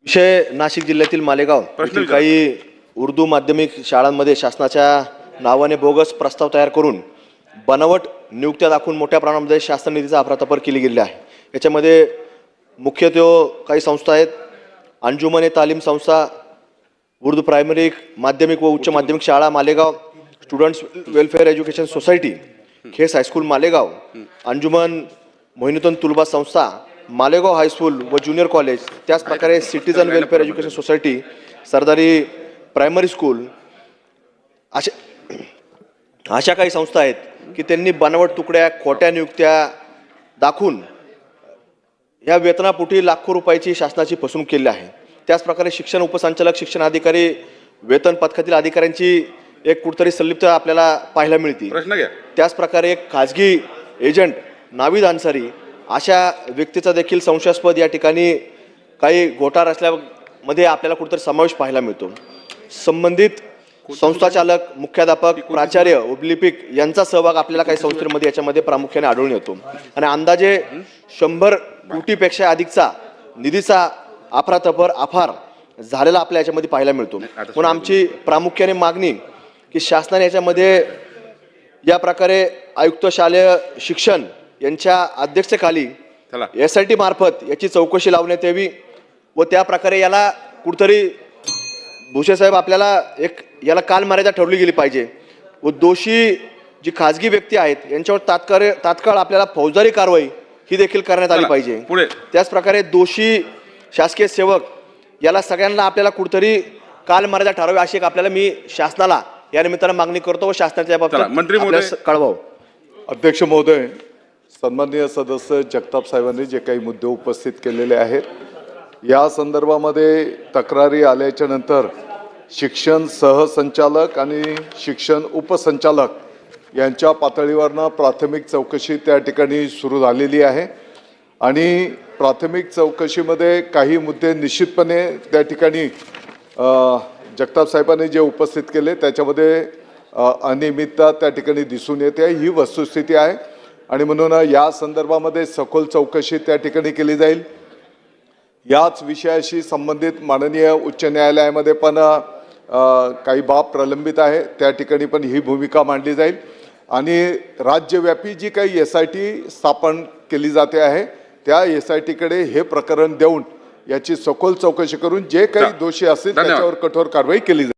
विषय नाशिक जिल्ह्यातील मालेगाव येथील काही उर्दू माध्यमिक शाळांमध्ये शासनाच्या नावाने बोगस प्रस्ताव तयार करून बनावट नियुक्त्या दाखवून मोठ्या प्रमाणामध्ये शासन निधीचा अफरातफर केली गेली आहे। याच्यामध्ये मुख्यत्वे काही संस्था आहेत, अंजुमन तालीम संस्था, उर्दू प्रायमरी माध्यमिक व उच्च माध्यमिक शाळा Malegaon, students welfare education society, Khes high school Malegaon, Anjuman Mohinuddin Tulba संस्था, मालेगाव हायस्कूल व ज्युनियर कॉलेज, त्याच प्रकारे citizen welfare education society, Sardari primary school, अशा काही संस्था आहेत की त्यांनी बनावट तुकड्या, खोट्या नियुक्त्या दाखवून या वेतनापोटी लाखो रुपयाची शासनाची फसवणूक केली आहे। त्याच प्रकारे शिक्षण उपसंचालक, शिक्षण अधिकारी, वेतन पथकातील अधिकाऱ्यांची एक कुठतरी संलिप्त आपल्याला पाहायला मिळते। त्याच प्रकारे एक खाजगी एजंट नावीद अन्सारी अशा व्यक्तीचा देखील संशयास्पद या ठिकाणी काही घोटाळा असल्यामध्ये आपल्याला कुठतरी समावेश पाहायला मिळतो। संबंधित संस्थाचालक, मुख्याध्यापक, प्राचार्य, उपलिपिक यांचा सहभाग आपल्याला काही संस्थेमध्ये याच्यामध्ये प्रामुख्याने आढळून येतो आणि अंदाजे 100 कोटीपेक्षा अधिकचा निधीचा अफरातफर झालेला आपल्या याच्यामध्ये पाहायला मिळतो। म्हणून आमची प्रामुख्याने मागणी की शासनाने याच्यामध्ये या प्रकारे आयुक्त शालेय शिक्षण यांच्या अध्यक्षतेखाली SIT मार्फत याची चौकशी लावण्यात यावी व त्या प्रकारे याला कुठतरी भुसे साहेब आपल्याला याला कालमर्यादा ठरवली गेली पाहिजे व दोषी जी खाजगी व्यक्ती आहेत यांच्यावर तात्काळ आपल्याला फौजदारी कारवाई ही देखील करण्यात आली पाहिजे। त्याच प्रकारे दोषी शासकीय सेवक याला सगळ्यांना आपल्याला कुठतरी कालमर्यादा ठरवावी अशी आपल्याला मी शासनाला या निमित्तानं मागणी करतो व शासनाच्या बाबतीत कळवावं। अध्यक्ष महोदय, सन्माननीय सदस्य जगताप साहेबांनी जे काही मुद्दे उपस्थित केलेले आहेत या संदर्भामध्ये तक्रारी आल्याच्या नंतर शिक्षण सहसंचालक आणि शिक्षण उपसंचालक यांच्या पातळीवरनं प्राथमिक चौकशी त्या ठिकाणी सुरू झालेली आहे आणि प्राथमिक चौकशीमध्ये काही मुद्दे निश्चितपणे त्या ठिकाणी जगताप साहेबांनी जे उपस्थित केले त्याच्यामध्ये अनियमितता त्या ठिकाणी दिसून येते, ही वस्तुस्थिती आहे आणि म्हणून या संदर्भामध्ये सखोल चौकशी त्या ठिकाणी केली जाईल। याच विषयाशी संबंधित माननीय उच्च न्यायालयामध्ये पण काही बाब प्रलंबित आहे, त्या ठिकाणी पण ही भूमिका मांडली जाईल आणि राज्यव्यापी जी काही SIT स्थापन केली जाते आहे त्या SIT कडे हे प्रकरण देऊन याची सखोल चौकशी करून जे काही दोषी असतील त्याच्यावर कठोर कारवाई केली जाईल।